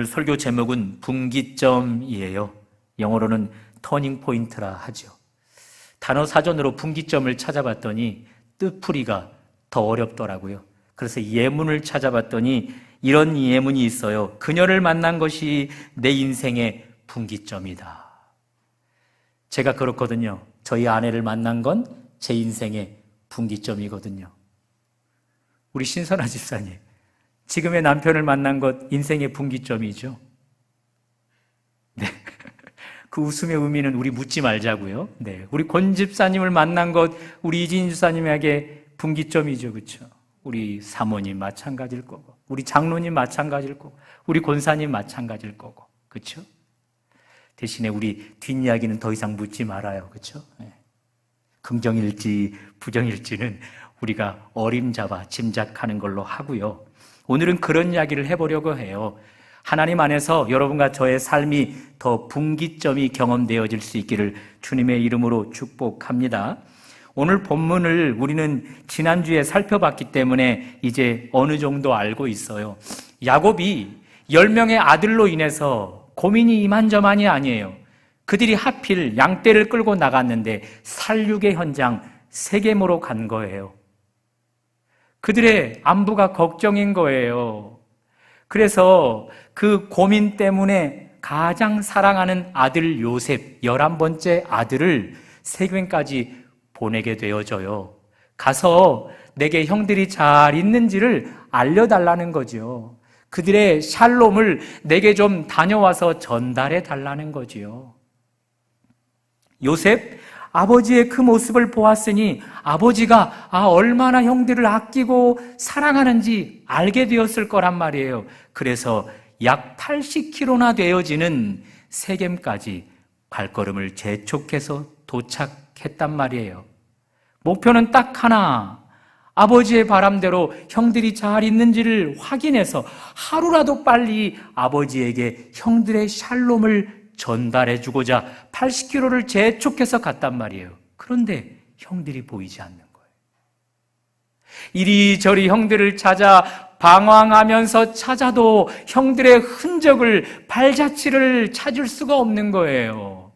오늘 설교 제목은 분기점이에요. 영어로는 터닝 포인트라 하죠. 단어 사전으로 분기점을 찾아봤더니 뜻풀이가 더 어렵더라고요. 그래서 예문을 찾아봤더니 이런 예문이 있어요. 그녀를 만난 것이 내 인생의 분기점이다. 제가 그렇거든요. 저희 아내를 만난 건 제 인생의 분기점이거든요. 우리 신선아 집사님, 지금의 남편을 만난 것 인생의 분기점이죠. 네. 그 웃음의 의미는 우리 묻지 말자고요. 네. 우리 권 집사님을 만난 것 우리 이진 집사님에게 분기점이죠. 그렇죠? 우리 사모님 마찬가지일 거고, 우리 장로님 마찬가지일 거고, 우리 권사님 마찬가지일 거고. 그렇죠? 대신에 우리 뒷이야기는 더 이상 묻지 말아요. 그렇죠? 네. 긍정일지 부정일지는 우리가 어림잡아 짐작하는 걸로 하고요. 오늘은 그런 이야기를 해보려고 해요. 하나님 안에서 여러분과 저의 삶이 더 분기점이 경험되어질 수 있기를 주님의 이름으로 축복합니다. 오늘 본문을 우리는 지난주에 살펴봤기 때문에 이제 어느 정도 알고 있어요. 야곱이 10명의 아들로 인해서 고민이 이만저만이 아니에요. 그들이 하필 양떼를 끌고 나갔는데 살육의 현장 세겜으로 간 거예요. 그들의 안부가 걱정인 거예요. 그래서 그 고민 때문에 가장 사랑하는 아들 요셉 11번째 아들을 세겜까지 보내게 되어져요. 가서 내게 형들이 잘 있는지를 알려달라는 거죠. 그들의 샬롬을 내게 좀 다녀와서 전달해 달라는 거지요. 요셉, 아버지의 그 모습을 보았으니 아버지가 얼마나 형들을 아끼고 사랑하는지 알게 되었을 거란 말이에요. 그래서 약 80km나 되어지는 세겜까지 발걸음을 재촉해서 도착했단 말이에요. 목표는 딱 하나, 아버지의 바람대로 형들이 잘 있는지를 확인해서 하루라도 빨리 아버지에게 형들의 샬롬을 전달해주고자 80km를 재촉해서 갔단 말이에요. 그런데 형들이 보이지 않는 거예요. 이리저리 형들을 찾아 방황하면서 찾아도 형들의 흔적을, 발자취를 찾을 수가 없는 거예요.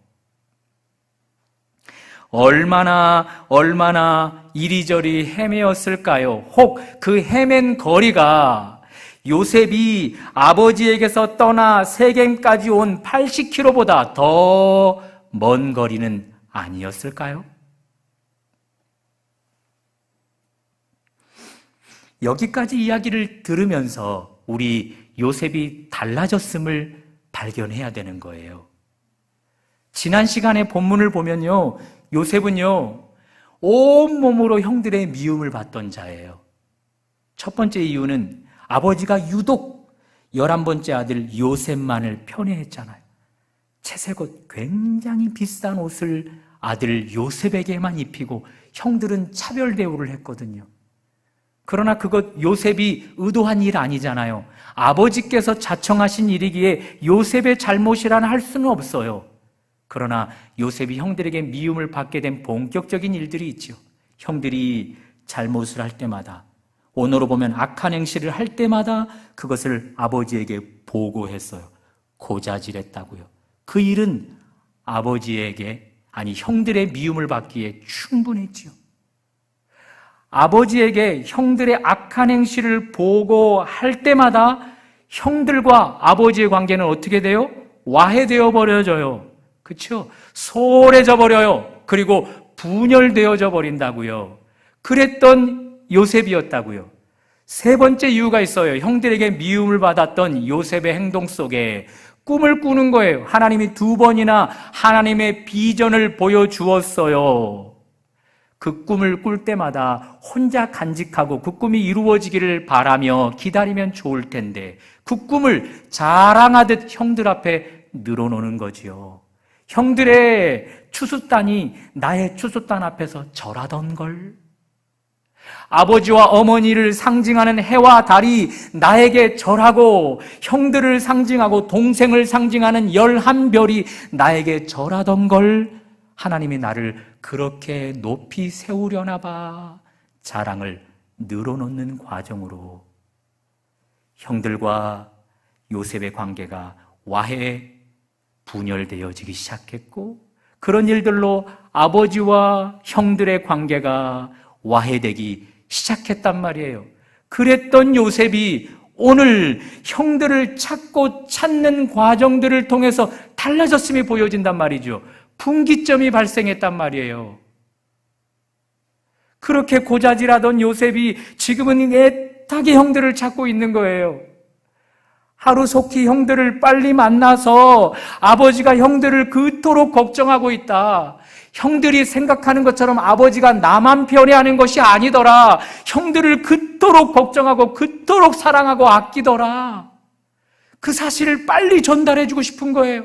얼마나 이리저리 헤매었을까요? 혹 그 헤맨 거리가 요셉이 아버지에게서 떠나 세겜까지 온 80km보다 더 먼 거리는 아니었을까요? 여기까지 이야기를 들으면서 우리 요셉이 달라졌음을 발견해야 되는 거예요. 지난 시간에 본문을 보면요, 요셉은요, 온몸으로 형들의 미움을 받던 자예요. 첫 번째 이유는 아버지가 유독 11번째 아들 요셉만을 편애했잖아요. 채색옷, 굉장히 비싼 옷을 아들 요셉에게만 입히고 형들은 차별 대우를 했거든요. 그러나 그것 요셉이 의도한 일 아니잖아요. 아버지께서 자청하신 일이기에 요셉의 잘못이라는 할 수는 없어요. 그러나 요셉이 형들에게 미움을 받게 된 본격적인 일들이 있죠. 형들이 잘못을 할 때마다, 오늘로 보면 악한 행실을 할 때마다 그것을 아버지에게 보고했어요. 고자질했다고요. 그 일은 아버지에게, 아니 형들의 미움을 받기에 충분했지요. 아버지에게 형들의 악한 행실을 보고할 때마다 형들과 아버지의 관계는 어떻게 돼요? 와해되어 버려져요. 그렇죠? 소홀해져 버려요. 그리고 분열되어져 버린다고요. 그랬던 요셉이었다고요. 세 번째 이유가 있어요. 형들에게 미움을 받았던 요셉의 행동 속에 꿈을 꾸는 거예요. 하나님이 2번이나 하나님의 비전을 보여주었어요. 그 꿈을 꿀 때마다 혼자 간직하고 그 꿈이 이루어지기를 바라며 기다리면 좋을 텐데 그 꿈을 자랑하듯 형들 앞에 늘어놓는 거지요. 형들의 추수단이 나의 추수단 앞에서 절하던 걸, 아버지와 어머니를 상징하는 해와 달이 나에게 절하고 형들을 상징하고 동생을 상징하는 11별이 나에게 절하던 걸 하나님이 나를 그렇게 높이 세우려나 봐 자랑을 늘어놓는 과정으로 형들과 요셉의 관계가 와해 분열되어지기 시작했고, 그런 일들로 아버지와 형들의 관계가 와해되기 시작했단 말이에요. 그랬던 요셉이 오늘 형들을 찾고 찾는 과정들을 통해서 달라졌음이 보여진단 말이죠. 분기점이 발생했단 말이에요. 그렇게 고자질하던 요셉이 지금은 애타게 형들을 찾고 있는 거예요. 하루속히 형들을 빨리 만나서 아버지가 형들을 그토록 걱정하고 있다. 형들이 생각하는 것처럼 아버지가 나만 편애하는 것이 아니더라. 형들을 그토록 걱정하고 그토록 사랑하고 아끼더라. 그 사실을 빨리 전달해주고 싶은 거예요.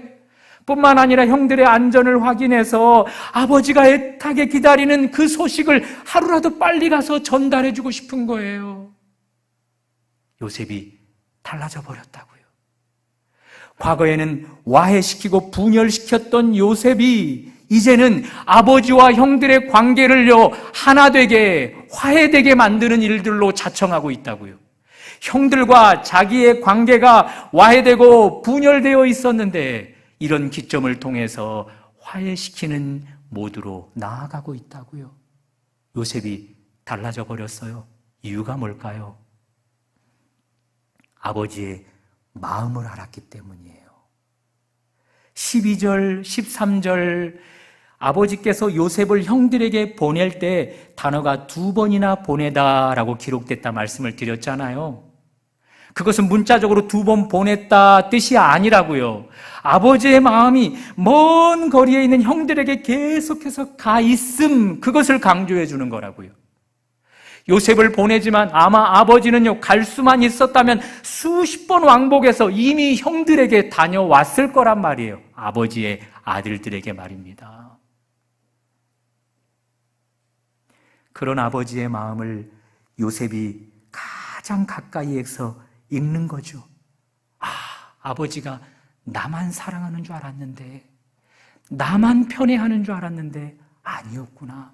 뿐만 아니라 형들의 안전을 확인해서 아버지가 애타게 기다리는 그 소식을 하루라도 빨리 가서 전달해주고 싶은 거예요. 요셉이 달라져 버렸다고요. 과거에는 와해시키고 분열시켰던 요셉이 이제는 아버지와 형들의 관계를요, 하나 되게, 화해되게 만드는 일들로 자청하고 있다고요. 형들과 자기의 관계가 와해되고 분열되어 있었는데 이런 기점을 통해서 화해시키는 모드로 나아가고 있다고요. 요셉이 달라져 버렸어요. 이유가 뭘까요? 아버지의 마음을 알았기 때문이에요. 12절, 13절 아버지께서 요셉을 형들에게 보낼 때 단어가 2번이나 보내다라고 기록됐다 말씀을 드렸잖아요. 그것은 문자적으로 2번 보냈다 뜻이 아니라고요. 아버지의 마음이 먼 거리에 있는 형들에게 계속해서 가 있음, 그것을 강조해 주는 거라고요. 요셉을 보내지만 아마 아버지는요, 갈 수만 있었다면 수십 번 왕복해서 이미 형들에게 다녀왔을 거란 말이에요. 아버지의 아들들에게 말입니다. 그런 아버지의 마음을 요셉이 가장 가까이에서 읽는 거죠. 아버지가 나만 사랑하는 줄 알았는데, 나만 편애하는 줄 알았는데 아니었구나.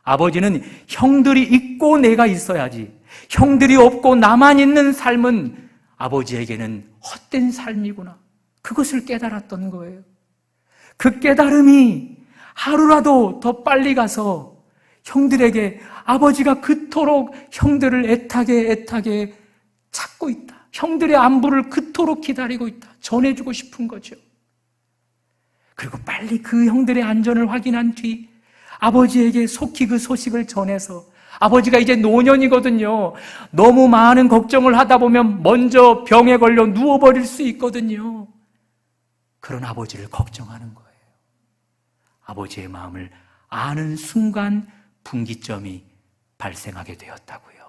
아버지는 형들이 있고 내가 있어야지, 형들이 없고 나만 있는 삶은 아버지에게는 헛된 삶이구나. 그것을 깨달았던 거예요. 그 깨달음이 하루라도 더 빨리 가서 형들에게 아버지가 그토록 형들을 애타게 찾고 있다, 형들의 안부를 그토록 기다리고 있다, 전해주고 싶은 거죠. 그리고 빨리 그 형들의 안전을 확인한 뒤 아버지에게 속히 그 소식을 전해서, 아버지가 이제 노년이거든요. 너무 많은 걱정을 하다 보면 먼저 병에 걸려 누워버릴 수 있거든요. 그런 아버지를 걱정하는 거예요. 아버지의 마음을 아는 순간 분기점이 발생하게 되었다고요.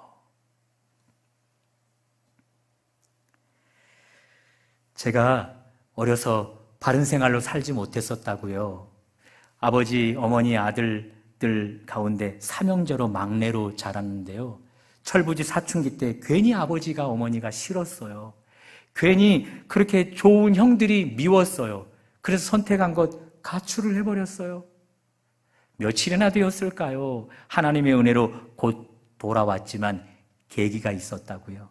제가 어려서 바른 생활로 살지 못했었다고요. 아버지, 어머니, 아들들 가운데 삼형제로 막내로 자랐는데요. 철부지 사춘기 때 괜히 아버지가 어머니가 싫었어요. 괜히 그렇게 좋은 형들이 미웠어요. 그래서 선택한 것 가출을 해버렸어요. 며칠이나 되었을까요? 하나님의 은혜로 곧 돌아왔지만 계기가 있었다고요.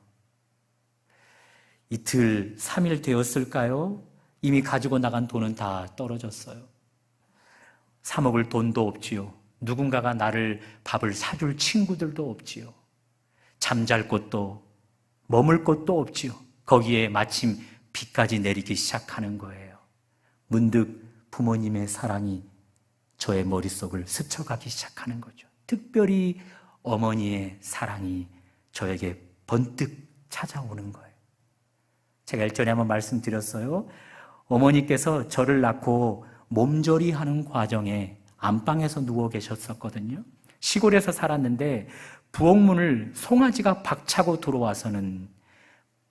이틀, 3일 되었을까요? 이미 가지고 나간 돈은 다 떨어졌어요. 사 먹을 돈도 없지요. 누군가가 나를 밥을 사줄 친구들도 없지요. 잠잘 곳도 머물 곳도 없지요. 거기에 마침 비까지 내리기 시작하는 거예요. 문득 부모님의 사랑이 저의 머릿속을 스쳐가기 시작하는 거죠. 특별히 어머니의 사랑이 저에게 번뜩 찾아오는 거예요. 제가 일전에 한번 말씀드렸어요. 어머니께서 저를 낳고 몸조리하는 과정에 안방에서 누워 계셨었거든요. 시골에서 살았는데 부엌문을 송아지가 박차고 들어와서는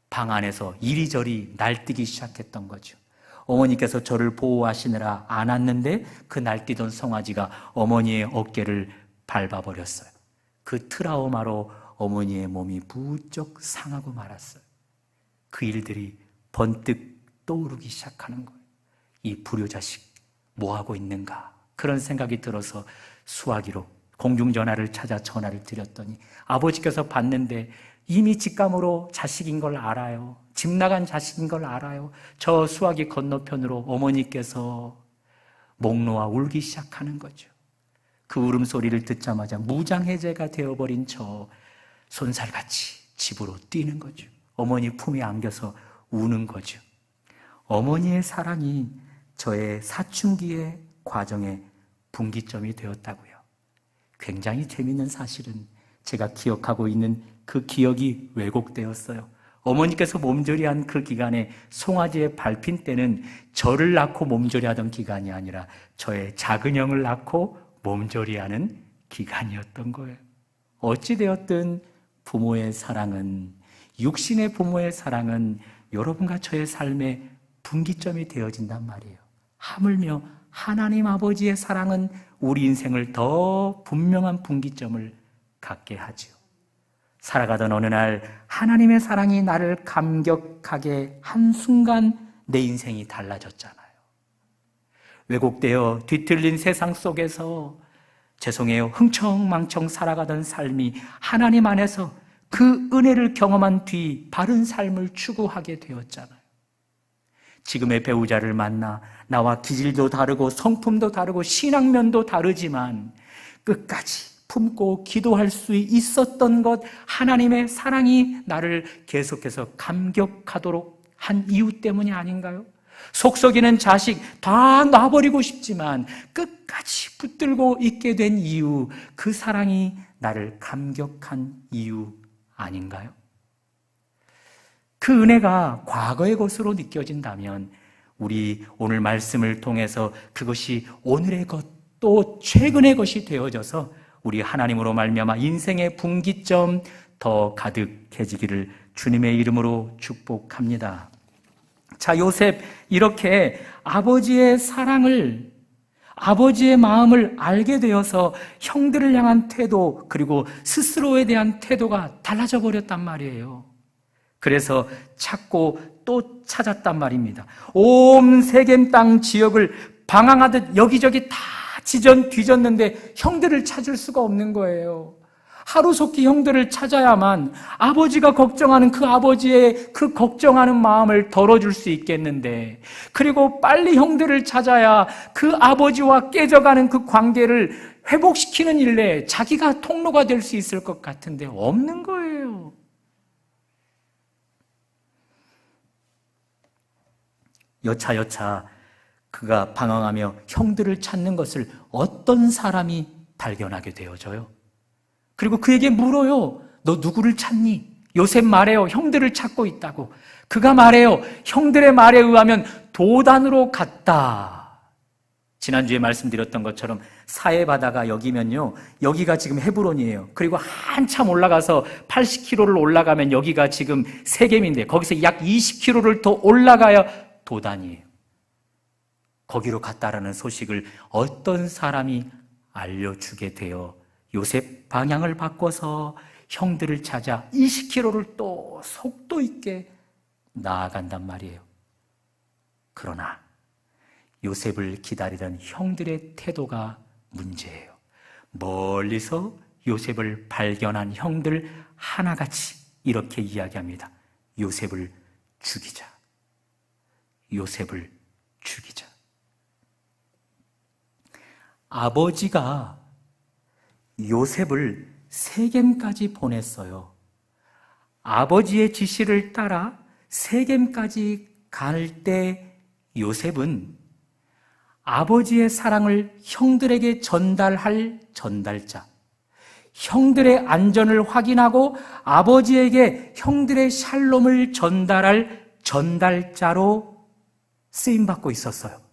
방 안에서 이리저리 날뛰기 시작했던 거죠. 어머니께서 저를 보호하시느라 안았는데 그 날뛰던 송아지가 어머니의 어깨를 밟아버렸어요. 그 트라우마로 어머니의 몸이 부쩍 상하고 말았어요. 그 일들이 번뜩 떠오르기 시작하는 거예요. 이 불효자식 뭐하고 있는가, 그런 생각이 들어서 수화기로 공중전화를 찾아 전화를 드렸더니 아버지께서 받는데 이미 직감으로 자식인 걸 알아요. 집 나간 자식인 걸 알아요. 저 수화기 건너편으로 어머니께서 목 놓아 울기 시작하는 거죠. 그 울음소리를 듣자마자 무장해제가 되어버린 저 손살같이 집으로 뛰는 거죠. 어머니 품에 안겨서 우는 거죠. 어머니의 사랑이 저의 사춘기의 과정의 분기점이 되었다고요. 굉장히 재미있는 사실은 제가 기억하고 있는 그 기억이 왜곡되었어요. 어머니께서 몸조리한 그 기간에 송아지의 밟힌 때는 저를 낳고 몸조리하던 기간이 아니라 저의 작은 형을 낳고 몸조리하는 기간이었던 거예요. 어찌되었든 부모의 사랑은, 육신의 부모의 사랑은 여러분과 저의 삶의 분기점이 되어진단 말이에요. 하물며 하나님 아버지의 사랑은 우리 인생을 더 분명한 분기점을 갖게 하죠. 살아가던 어느 날 하나님의 사랑이 나를 감격하게 한순간 내 인생이 달라졌잖아요. 왜곡되어 뒤틀린 세상 속에서 죄송해요, 흥청망청 살아가던 삶이 하나님 안에서 그 은혜를 경험한 뒤 바른 삶을 추구하게 되었잖아요. 지금의 배우자를 만나 나와 기질도 다르고 성품도 다르고 신앙면도 다르지만 끝까지 품고 기도할 수 있었던 것, 하나님의 사랑이 나를 계속해서 감격하도록 한 이유 때문이 아닌가요? 속썩이는 자식 다 놔버리고 싶지만 끝까지 붙들고 있게 된 이유, 그 사랑이 나를 감격한 이유 아닌가요? 그 은혜가 과거의 것으로 느껴진다면 우리 오늘 말씀을 통해서 그것이 오늘의 것, 또 최근의 것이 되어져서 우리 하나님으로 말미암아 인생의 분기점 더 가득해지기를 주님의 이름으로 축복합니다. 자, 요셉 이렇게 아버지의 사랑을, 아버지의 마음을 알게 되어서 형들을 향한 태도, 그리고 스스로에 대한 태도가 달라져 버렸단 말이에요. 그래서 찾고 또 찾았단 말입니다. 온 세겜 땅 지역을 방황하듯 여기저기 다 뒤졌는데 형들을 찾을 수가 없는 거예요. 하루속히 형들을 찾아야만 아버지가 걱정하는 그 아버지의 그 걱정하는 마음을 덜어줄 수 있겠는데, 그리고 빨리 형들을 찾아야 그 아버지와 깨져가는 그 관계를 회복시키는 일에 자기가 통로가 될 수 있을 것 같은데 없는 거예요. 여차여차 그가 방황하며 형들을 찾는 것을 어떤 사람이 발견하게 되어져요. 그리고 그에게 물어요. 너 누구를 찾니? 요셉 말해요. 형들을 찾고 있다고. 그가 말해요. 형들의 말에 의하면 도단으로 갔다. 지난주에 말씀드렸던 것처럼 사해 바다가 여기면요, 여기가 지금 헤브론이에요. 그리고 한참 올라가서 80km를 올라가면 여기가 지금 세겜인데 거기서 약 20km를 더 올라가야 도단이에요. 거기로 갔다라는 소식을 어떤 사람이 알려주게 되어 요셉 방향을 바꿔서 형들을 찾아 20km를 또 속도 있게 나아간단 말이에요. 그러나 요셉을 기다리던 형들의 태도가 문제예요. 멀리서 요셉을 발견한 형들 하나같이 이렇게 이야기합니다. 요셉을 죽이자. 요셉을 죽이자. 아버지가 요셉을 세겜까지 보냈어요. 아버지의 지시를 따라 세겜까지 갈 때 요셉은 아버지의 사랑을 형들에게 전달할 전달자, 형들의 안전을 확인하고 아버지에게 형들의 샬롬을 전달할 전달자로 쓰임받고 있었어요.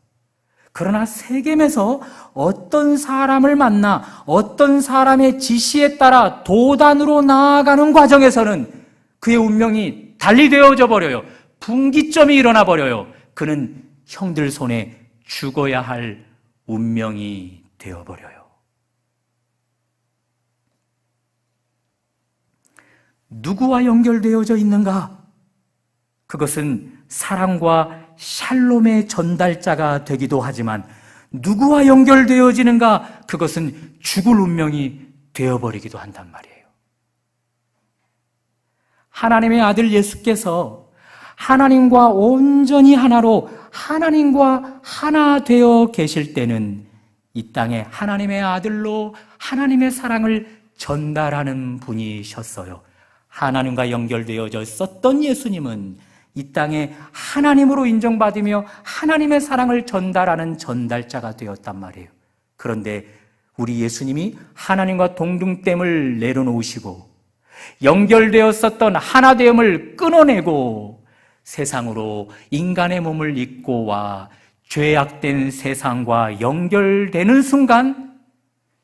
그러나 세겜에서 어떤 사람을 만나 어떤 사람의 지시에 따라 도단으로 나아가는 과정에서는 그의 운명이 달리 되어져 버려요. 분기점이 일어나 버려요. 그는 형들 손에 죽어야 할 운명이 되어버려요. 누구와 연결되어져 있는가? 그것은 사랑과 샬롬의 전달자가 되기도 하지만 누구와 연결되어지는가? 그것은 죽을 운명이 되어버리기도 한단 말이에요. 하나님의 아들 예수께서 하나님과 온전히 하나로 하나님과 하나 되어 계실 때는 이 땅에 하나님의 아들로 하나님의 사랑을 전달하는 분이셨어요. 하나님과 연결되어져 있었던 예수님은 이 땅에 하나님으로 인정받으며 하나님의 사랑을 전달하는 전달자가 되었단 말이에요. 그런데 우리 예수님이 하나님과 동등됨을 내려놓으시고 연결되었었던 하나됨을 끊어내고 세상으로 인간의 몸을 입고 와 죄악된 세상과 연결되는 순간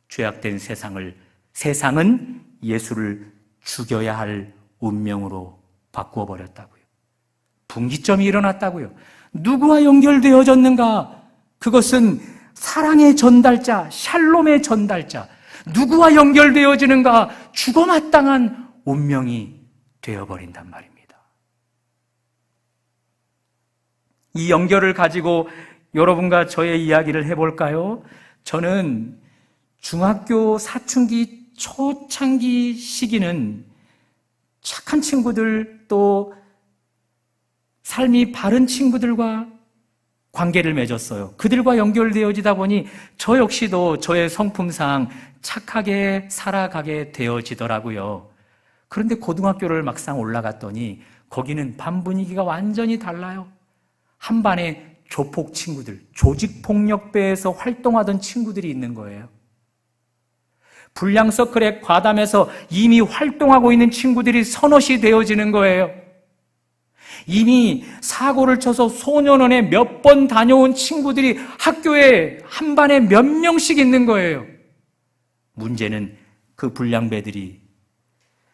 죄악된 세상은 예수를 죽여야 할 운명으로 바꾸어 버렸다고요. 분기점이 일어났다고요. 누구와 연결되어졌는가? 그것은 사랑의 전달자, 샬롬의 전달자, 누구와 연결되어지는가? 죽어마땅한 운명이 되어버린단 말입니다. 이 연결을 가지고 여러분과 저의 이야기를 해볼까요? 저는 중학교 사춘기 초창기 시기는 착한 친구들 또 삶이 바른 친구들과 관계를 맺었어요. 그들과 연결되어지다 보니 저 역시도 저의 성품상 착하게 살아가게 되어지더라고요. 그런데 고등학교를 막상 올라갔더니 거기는 반 분위기가 완전히 달라요. 한 반에 조폭 친구들, 조직폭력배에서 활동하던 친구들이 있는 거예요. 불량서클에 과담해서 이미 활동하고 있는 친구들이 서너시 되어지는 거예요. 이미 사고를 쳐서 소년원에 몇 번 다녀온 친구들이 학교에 한 반에 몇 명씩 있는 거예요. 문제는 그 불량배들이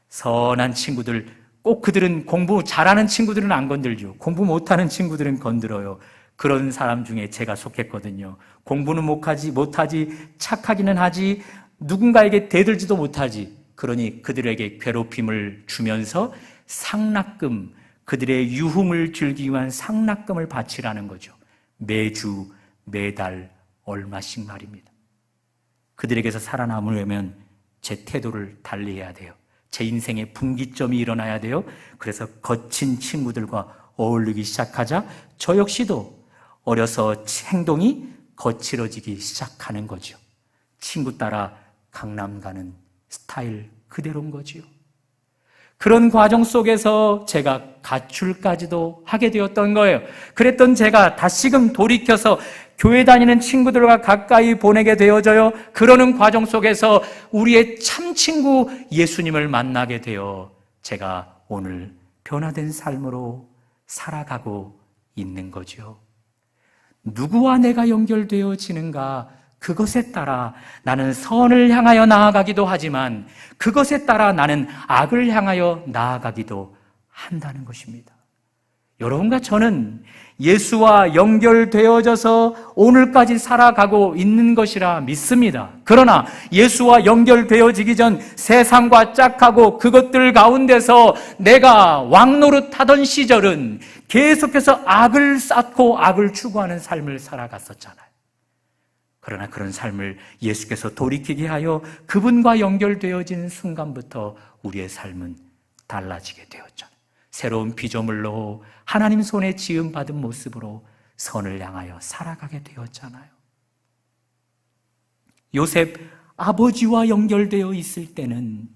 선한 친구들, 꼭 그들은 공부 잘하는 친구들은 안 건들죠. 공부 못하는 친구들은 건드려요. 그런 사람 중에 제가 속했거든요. 공부는 못하지, 착하기는 하지, 누군가에게 대들지도 못하지. 그러니 그들에게 괴롭힘을 주면서 상납금, 그들의 유흥을 즐기기 위한 상납금을 바치라는 거죠. 매주, 매달 얼마씩 말입니다. 그들에게서 살아남으려면 제 태도를 달리해야 돼요. 제 인생에 분기점이 일어나야 돼요. 그래서 거친 친구들과 어울리기 시작하자 저 역시도 어려서 행동이 거칠어지기 시작하는 거죠. 친구 따라 강남 가는 스타일 그대로인 거지요. 그런 과정 속에서 제가 가출까지도 하게 되었던 거예요. 그랬던 제가 다시금 돌이켜서 교회 다니는 친구들과 가까이 보내게 되어져요. 그러는 과정 속에서 우리의 참 친구 예수님을 만나게 되어 제가 오늘 변화된 삶으로 살아가고 있는 거죠. 누구와 내가 연결되어지는가? 그것에 따라 나는 선을 향하여 나아가기도 하지만 그것에 따라 나는 악을 향하여 나아가기도 한다는 것입니다. 여러분과 저는 예수와 연결되어져서 오늘까지 살아가고 있는 것이라 믿습니다. 그러나 예수와 연결되어지기 전 세상과 짝하고 그것들 가운데서 내가 왕노릇하던 시절은 계속해서 악을 쌓고 악을 추구하는 삶을 살아갔었잖아요. 그러나 그런 삶을 예수께서 돌이키게 하여 그분과 연결되어지는 순간부터 우리의 삶은 달라지게 되었잖아요. 새로운 피조물로 하나님 손에 지음받은 모습으로 선을 향하여 살아가게 되었잖아요. 요셉 아버지와 연결되어 있을 때는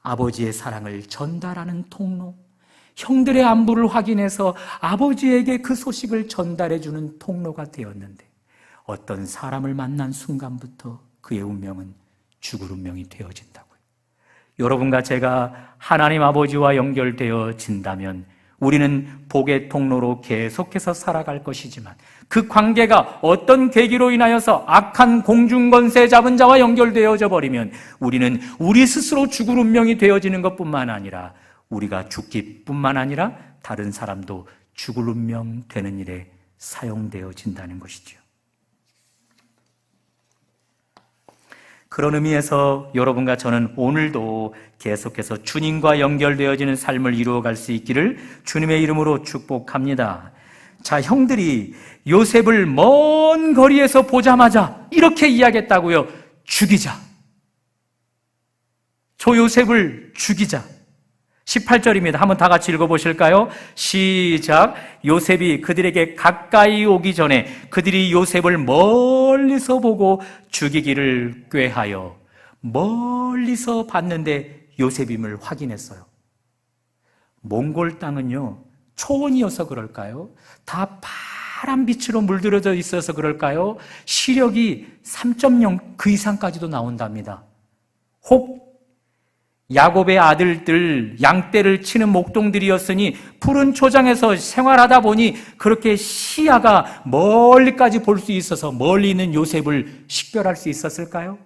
아버지의 사랑을 전달하는 통로, 형들의 안부를 확인해서 아버지에게 그 소식을 전달해주는 통로가 되었는데 어떤 사람을 만난 순간부터 그의 운명은 죽을 운명이 되어진다고요. 여러분과 제가 하나님 아버지와 연결되어진다면 우리는 복의 통로로 계속해서 살아갈 것이지만 그 관계가 어떤 계기로 인하여서 악한 공중권세 잡은 자와 연결되어져 버리면 우리는 우리 스스로 죽을 운명이 되어지는 것뿐만 아니라 우리가 죽기뿐만 아니라 다른 사람도 죽을 운명 되는 일에 사용되어진다는 것이죠. 그런 의미에서 여러분과 저는 오늘도 계속해서 주님과 연결되어지는 삶을 이루어갈 수 있기를 주님의 이름으로 축복합니다. 자, 형들이 요셉을 먼 거리에서 보자마자 이렇게 이야기했다고요. 죽이자. 저 요셉을 죽이자. 18절입니다. 한번 다 같이 읽어보실까요? 시작. 요셉이 그들에게 가까이 오기 전에 그들이 요셉을 멀리서 보고 죽이기를 꾀하여, 멀리서 봤는데 요셉임을 확인했어요. 몽골 땅은요, 초원이어서 그럴까요? 다 파란 빛으로 물들어져 있어서 그럴까요? 시력이 3.0 그 이상까지도 나온답니다. 혹 야곱의 아들들 양떼를 치는 목동들이었으니 푸른 초장에서 생활하다 보니 그렇게 시야가 멀리까지 볼 수 있어서 멀리 있는 요셉을 식별할 수 있었을까요?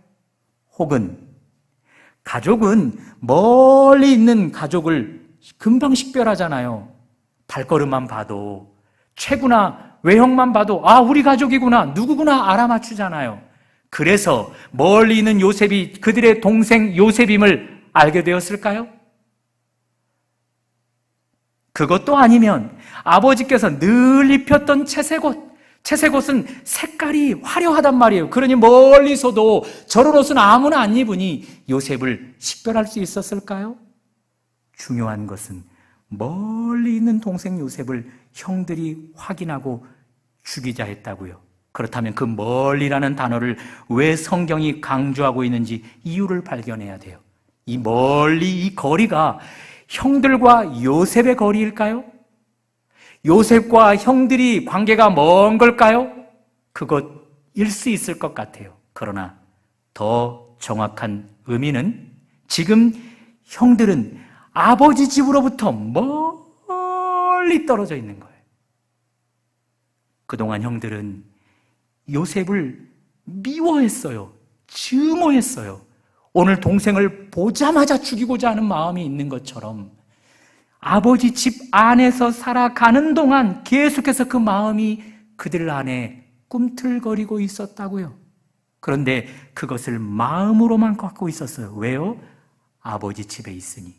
혹은 가족은 멀리 있는 가족을 금방 식별하잖아요. 발걸음만 봐도, 체구나 외형만 봐도 아, 우리 가족이구나, 누구구나 알아맞추잖아요. 그래서 멀리 있는 요셉이 그들의 동생 요셉임을 알게 되었을까요? 그것도 아니면 아버지께서 늘 입혔던 채색옷은 색깔이 화려하단 말이에요. 그러니 멀리서도 저런 옷은 아무나 안 입으니 요셉을 식별할 수 있었을까요? 중요한 것은 멀리 있는 동생 요셉을 형들이 확인하고 죽이자 했다고요. 그렇다면 그 멀리라는 단어를 왜 성경이 강조하고 있는지 이유를 발견해야 돼요. 이 멀리, 이 거리가 형들과 요셉의 거리일까요? 요셉과 형들이 관계가 먼 걸까요? 그것일 수 있을 것 같아요. 그러나 더 정확한 의미는 지금 형들은 아버지 집으로부터 멀리 떨어져 있는 거예요. 그동안 형들은 요셉을 미워했어요. 증오했어요. 오늘 동생을 보자마자 죽이고자 하는 마음이 있는 것처럼 아버지 집 안에서 살아가는 동안 계속해서 그 마음이 그들 안에 꿈틀거리고 있었다고요. 그런데 그것을 마음으로만 갖고 있었어요. 왜요? 아버지 집에 있으니,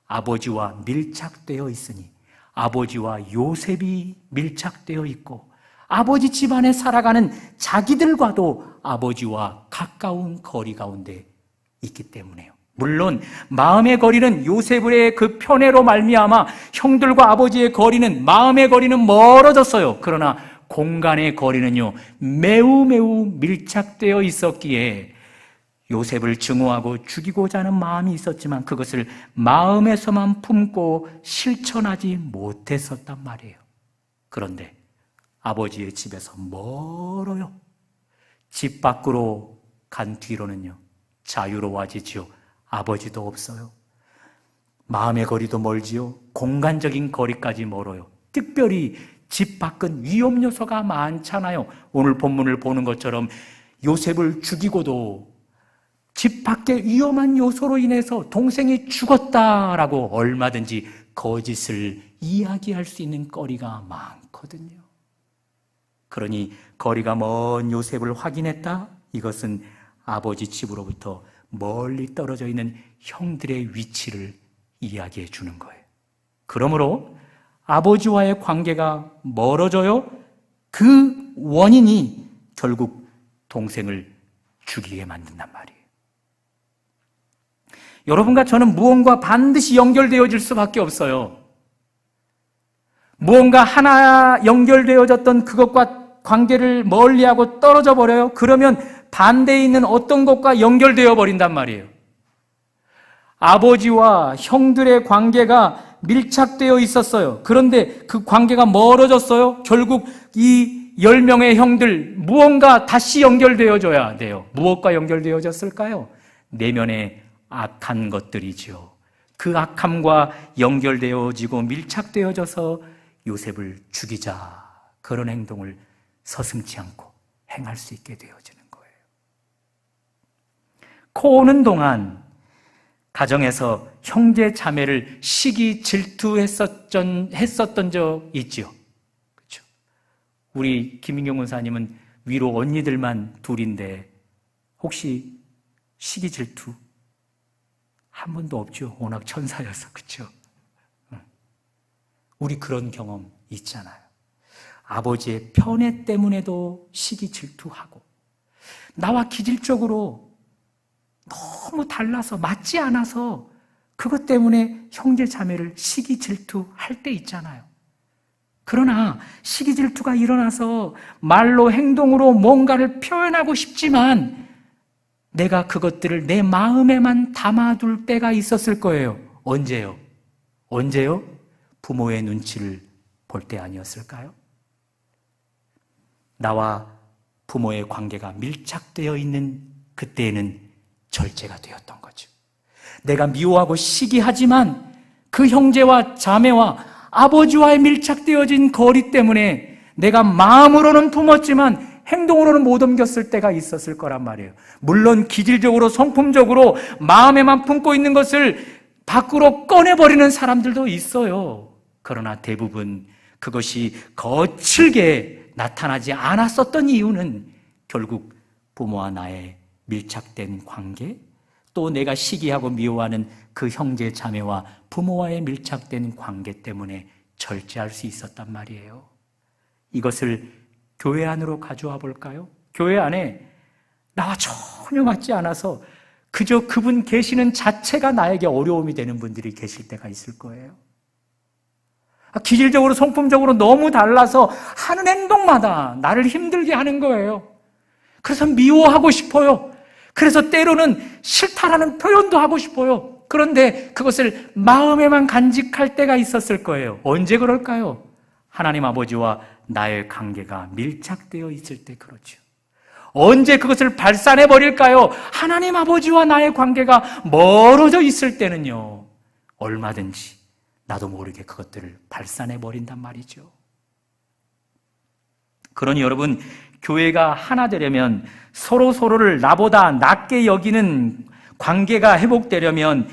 아버지와 밀착되어 있으니, 아버지와 요셉이 밀착되어 있고, 아버지 집안에 살아가는 자기들과도 아버지와 가까운 거리 가운데 있기 때문에요. 물론 마음의 거리는 요셉의 그 편애로 말미암아 형들과 아버지의 거리는, 마음의 거리는 멀어졌어요. 그러나 공간의 거리는요, 매우 밀착되어 있었기에 요셉을 증오하고 죽이고자 하는 마음이 있었지만 그것을 마음에서만 품고 실천하지 못했었단 말이에요. 그런데 아버지의 집에서 멀어요. 집 밖으로 간 뒤로는요, 자유로워지지요. 아버지도 없어요. 마음의 거리도 멀지요. 공간적인 거리까지 멀어요. 특별히 집 밖은 위험 요소가 많잖아요. 오늘 본문을 보는 것처럼 요셉을 죽이고도 집 밖의 위험한 요소로 인해서 동생이 죽었다라고 얼마든지 거짓을 이야기할 수 있는 거리가 많거든요. 그러니 거리가 먼 요셉을 확인했다? 이것은 아버지 집으로부터 멀리 떨어져 있는 형들의 위치를 이야기해 주는 거예요. 그러므로 아버지와의 관계가 멀어져요. 그 원인이 결국 동생을 죽이게 만든단 말이에요. 여러분과 저는 무언가 반드시 연결되어질 수밖에 없어요. 무언가 하나 연결되어졌던 그것과 관계를 멀리하고 떨어져 버려요. 그러면 반대에 있는 어떤 것과 연결되어 버린단 말이에요. 아버지와 형들의 관계가 밀착되어 있었어요. 그런데 그 관계가 멀어졌어요. 결국 이 10명의 형들 무언가 다시 연결되어져야 돼요. 무엇과 연결되어졌을까요? 내면의 악한 것들이죠. 그 악함과 연결되어지고 밀착되어져서 요셉을 죽이자, 그런 행동을 서슴지 않고 행할 수 있게 되어지는 거예요. 코 오는 동안 가정에서 형제 자매를 시기 질투했었던 적 있죠. 그렇죠? 우리 김인경 원사님은 위로 언니들만 둘인데 혹시 시기 질투 한 번도 없죠. 워낙 천사여서. 그렇죠? 우리 그런 경험 있잖아요. 아버지의 편애 때문에도 시기 질투하고, 나와 기질적으로 너무 달라서 맞지 않아서 그것 때문에 형제 자매를 시기 질투할 때 있잖아요. 그러나 시기 질투가 일어나서 말로 행동으로 뭔가를 표현하고 싶지만 내가 그것들을 내 마음에만 담아둘 때가 있었을 거예요. 언제요? 언제요? 부모의 눈치를 볼 때 아니었을까요? 나와 부모의 관계가 밀착되어 있는 그때에는 절제가 되었던 거죠. 내가 미워하고 시기하지만 그 형제와 자매와 아버지와의 밀착되어진 거리 때문에 내가 마음으로는 품었지만 행동으로는 못 옮겼을 때가 있었을 거란 말이에요. 물론 기질적으로 성품적으로 마음에만 품고 있는 것을 밖으로 꺼내버리는 사람들도 있어요. 그러나 대부분 그것이 거칠게 나타나지 않았었던 이유는 결국 부모와 나의 밀착된 관계, 또 내가 시기하고 미워하는 그 형제 자매와 부모와의 밀착된 관계 때문에 절제할 수 있었단 말이에요. 이것을 교회 안으로 가져와 볼까요? 교회 안에 나와 전혀 맞지 않아서 그저 그분 계시는 자체가 나에게 어려움이 되는 분들이 계실 때가 있을 거예요. 기질적으로 성품적으로 너무 달라서 하는 행동마다 나를 힘들게 하는 거예요. 그래서 미워하고 싶어요. 그래서 때로는 싫다라는 표현도 하고 싶어요. 그런데 그것을 마음에만 간직할 때가 있었을 거예요. 언제 그럴까요? 하나님 아버지와 나의 관계가 밀착되어 있을 때 그렇죠. 언제 그것을 발산해 버릴까요? 하나님 아버지와 나의 관계가 멀어져 있을 때는요, 얼마든지 나도 모르게 그것들을 발산해 버린단 말이죠. 그러니 여러분, 교회가 하나 되려면 서로를 나보다 낮게 여기는 관계가 회복되려면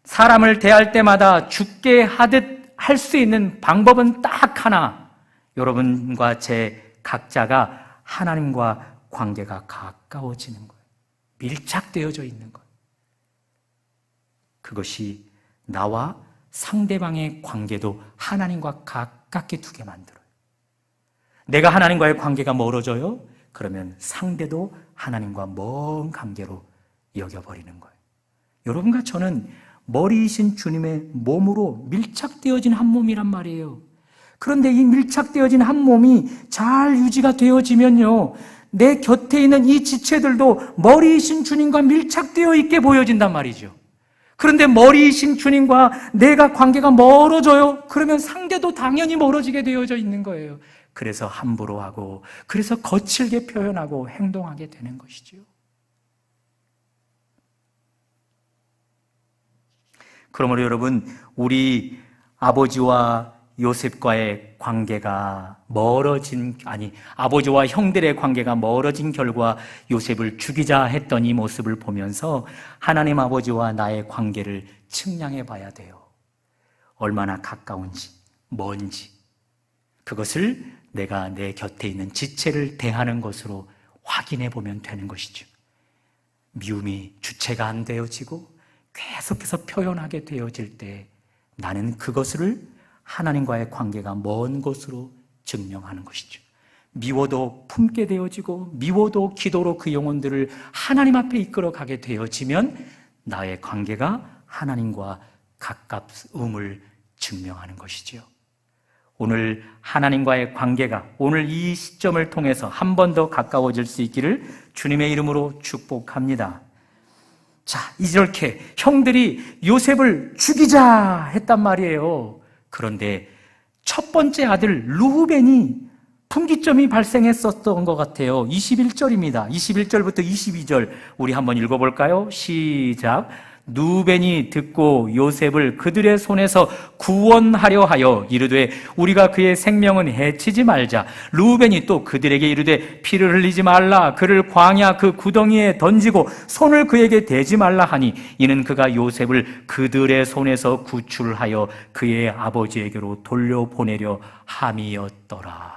사람을 대할 때마다 죽게 하듯 할 수 있는 방법은 딱 하나. 여러분과 제 각자가 하나님과 관계가 가까워지는 거예요. 밀착되어져 있는 거예요. 그것이 나와 상대방의 관계도 하나님과 가깝게 두게 만들어요. 내가 하나님과의 관계가 멀어져요? 그러면 상대도 하나님과 먼 관계로 여겨버리는 거예요. 여러분과 저는 머리이신 주님의 몸으로 밀착되어진 한 몸이란 말이에요. 그런데 이 밀착되어진 한 몸이 잘 유지가 되어지면요, 내 곁에 있는 이 지체들도 머리이신 주님과 밀착되어 있게 보여진단 말이죠. 그런데 머리이신 주님과 내가 관계가 멀어져요? 그러면 상대도 당연히 멀어지게 되어져 있는 거예요. 그래서 함부로 하고, 그래서 거칠게 표현하고 행동하게 되는 것이죠. 그러므로 여러분, 우리 아버지와 요셉과의 관계가 아버지와 형들의 관계가 멀어진 결과 요셉을 죽이자 했던 이 모습을 보면서 하나님 아버지와 나의 관계를 측량해 봐야 돼요. 얼마나 가까운지, 먼지. 그것을 내가 내 곁에 있는 지체를 대하는 것으로 확인해 보면 되는 것이죠. 미움이 주체가 안 되어지고 계속해서 표현하게 되어질 때 나는 그것을 하나님과의 관계가 먼 것으로 증명하는 것이죠. 미워도 품게 되어지고 미워도 기도로 그 영혼들을 하나님 앞에 이끌어 가게 되어지면 나의 관계가 하나님과 가까움을 증명하는 것이죠. 오늘 하나님과의 관계가 오늘 이 시점을 통해서 한 번 더 가까워질 수 있기를 주님의 이름으로 축복합니다. 자, 이렇게 형들이 요셉을 죽이자 했단 말이에요. 그런데 첫 번째 아들 루벤이 분기점이 발생했었던 것 같아요. 21절입니다. 21절부터 22절 우리 한번 읽어볼까요? 시작. 루벤이 듣고 요셉을 그들의 손에서 구원하려 하여 이르되 우리가 그의 생명은 해치지 말자. 루벤이 또 그들에게 이르되 피를 흘리지 말라. 그를 광야 그 구덩이에 던지고 손을 그에게 대지 말라 하니 이는 그가 요셉을 그들의 손에서 구출하여 그의 아버지에게로 돌려보내려 함이었더라.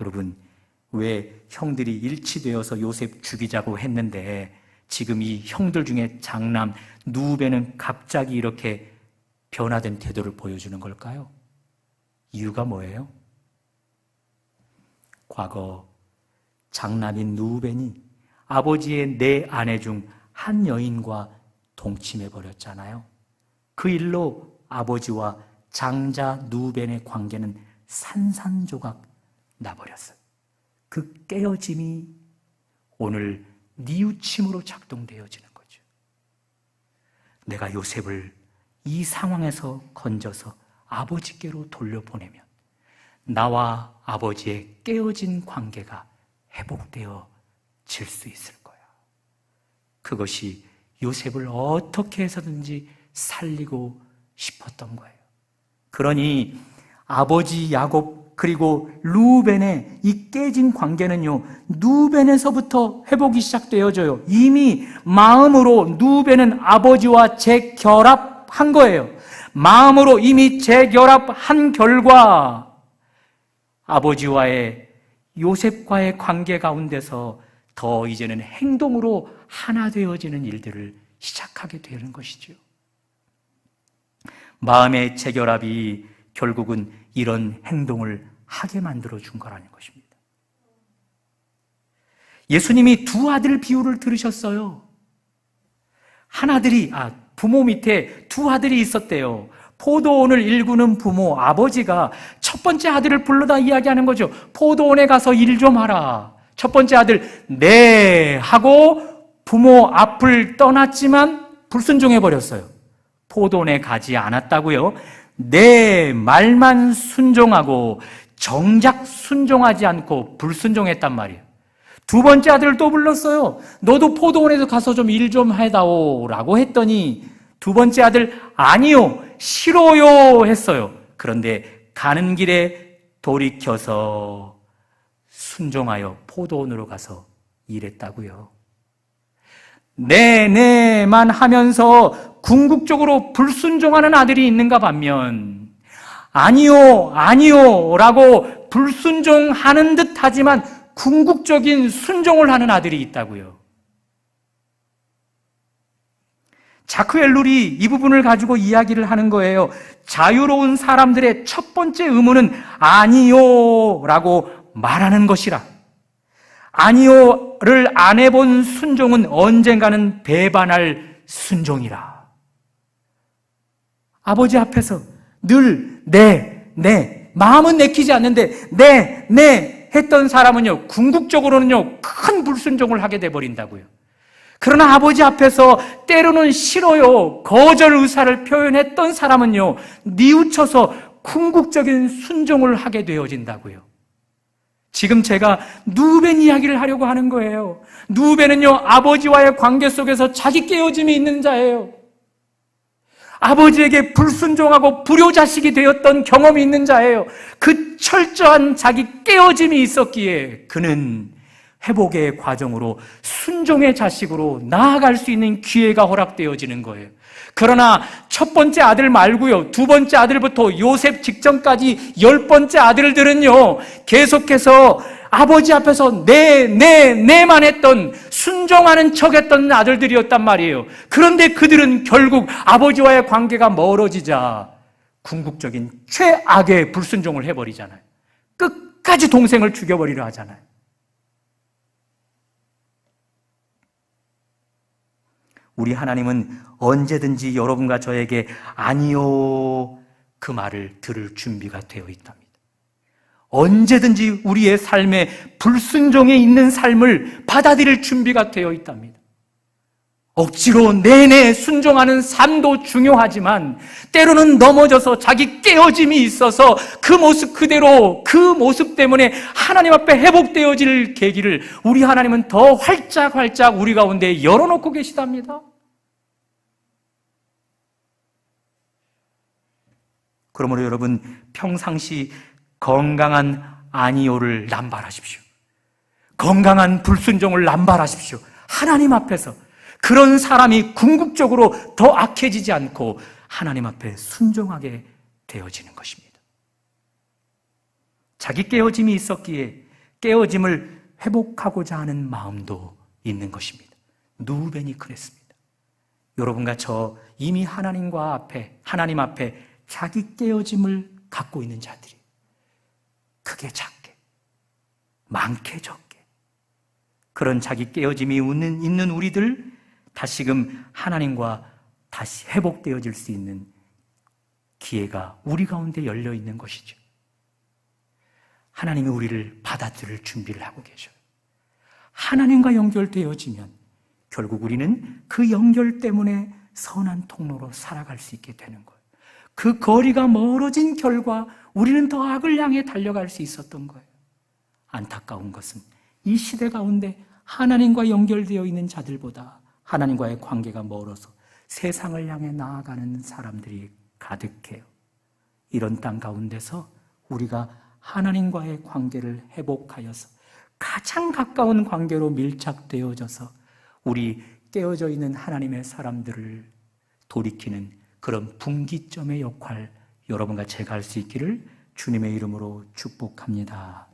여러분, 왜 형들이 일치되어서 요셉 죽이자고 했는데 지금 이 형들 중에 장남 누벤은 갑자기 이렇게 변화된 태도를 보여주는 걸까요? 이유가 뭐예요? 과거 장남인 누벤이 아버지의 네 아내 중 한 여인과 동침해 버렸잖아요. 그 일로 아버지와 장자 누벤의 관계는 산산조각 나버렸어요. 그 깨어짐이 오늘 뉘우침으로 작동되어지는 거죠. 내가 요셉을 이 상황에서 건져서 아버지께로 돌려보내면 나와 아버지의 깨어진 관계가 회복되어질 수 있을 거야. 그것이 요셉을 어떻게 해서든지 살리고 싶었던 거예요. 그러니 아버지 야곱 그리고 루벤의 이 깨진 관계는요, 누벤에서부터 회복이 시작되어져요. 이미 마음으로 누벤은 아버지와 재결합한 거예요. 마음으로 이미 재결합한 결과 아버지와의 요셉과의 관계 가운데서 더 이제는 행동으로 하나 되어지는 일들을 시작하게 되는 것이죠. 마음의 재결합이 결국은 이런 행동을 하게 만들어준 거라는 것입니다. 예수님이 두 아들 비유를 들으셨어요. 부모 밑에 두 아들이 있었대요. 포도원을 일구는 부모, 아버지가 첫 번째 아들을 불러다 이야기하는 거죠. 포도원에 가서 일 좀 하라. 첫 번째 아들, 네 하고 부모 앞을 떠났지만 불순종해버렸어요. 포도원에 가지 않았다고요. 내 말만 순종하고 정작 순종하지 않고 불순종했단 말이에요. 두 번째 아들을 또 불렀어요. 너도 포도원에서 가서 좀 일 좀 해다오 라고 했더니 두 번째 아들, 아니요, 싫어요 했어요. 그런데 가는 길에 돌이켜서 순종하여 포도원으로 가서 일했다고요. 네만 하면서 궁극적으로 불순종하는 아들이 있는가 반면 아니요 라고 불순종하는 듯 하지만 궁극적인 순종을 하는 아들이 있다고요. 자크 엘룰이 이 부분을 가지고 이야기를 하는 거예요. 자유로운 사람들의 첫 번째 의무는 아니요 라고 말하는 것이라. 아니요를 안 해본 순종은 언젠가는 배반할 순종이라. 아버지 앞에서 늘 네, 마음은 내키지 않는데 네 했던 사람은요, 궁극적으로는요, 큰 불순종을 하게 돼버린다고요. 그러나 아버지 앞에서 때로는 싫어요, 거절 의사를 표현했던 사람은요, 뉘우쳐서 궁극적인 순종을 하게 되어진다고요. 지금 제가 누벤 이야기를 하려고 하는 거예요. 누벤은요, 아버지와의 관계 속에서 자기 깨어짐이 있는 자예요. 아버지에게 불순종하고 불효자식이 되었던 경험이 있는 자예요. 그 철저한 자기 깨어짐이 있었기에 그는 회복의 과정으로 순종의 자식으로 나아갈 수 있는 기회가 허락되어지는 거예요. 그러나 첫 번째 아들 말고요, 두 번째 아들부터 요셉 직전까지 10번째 아들들은요, 계속해서 아버지 앞에서 네만 했던, 순종하는 척 했던 아들들이었단 말이에요. 그런데 그들은 결국 아버지와의 관계가 멀어지자 궁극적인 최악의 불순종을 해버리잖아요. 끝까지 동생을 죽여버리려 하잖아요. 우리 하나님은 언제든지 여러분과 저에게 아니요 그 말을 들을 준비가 되어 있답니다. 언제든지 우리의 삶에 불순종에 있는 삶을 받아들일 준비가 되어 있답니다. 억지로 내내 순종하는 삶도 중요하지만 때로는 넘어져서 자기 깨어짐이 있어서 그 모습 그대로, 그 모습 때문에 하나님 앞에 회복되어질 계기를 우리 하나님은 더 활짝 우리 가운데 열어놓고 계시답니다. 그러므로 여러분, 평상시 건강한 아니요를 남발하십시오. 건강한 불순종을 남발하십시오. 하나님 앞에서. 그런 사람이 궁극적으로 더 악해지지 않고 하나님 앞에 순종하게 되어지는 것입니다. 자기 깨어짐이 있었기에 깨어짐을 회복하고자 하는 마음도 있는 것입니다. 누벤이 그랬습니다. 여러분과 저 이미 하나님 앞에 자기 깨어짐을 갖고 있는 자들이 크게 작게, 많게 적게, 그런 자기 깨어짐이 있는 우리들, 다시금 하나님과 다시 회복되어질 수 있는 기회가 우리 가운데 열려 있는 것이죠. 하나님이 우리를 받아들일 준비를 하고 계셔요. 하나님과 연결되어지면 결국 우리는 그 연결 때문에 선한 통로로 살아갈 수 있게 되는 거예요. 그 거리가 멀어진 결과 우리는 더 악을 향해 달려갈 수 있었던 거예요. 안타까운 것은 이 시대 가운데 하나님과 연결되어 있는 자들보다 하나님과의 관계가 멀어서 세상을 향해 나아가는 사람들이 가득해요. 이런 땅 가운데서 우리가 하나님과의 관계를 회복하여서 가장 가까운 관계로 밀착되어져서 우리 깨어져 있는 하나님의 사람들을 돌이키는 그런 분기점의 역할, 여러분과 제가 할 수 있기를 주님의 이름으로 축복합니다.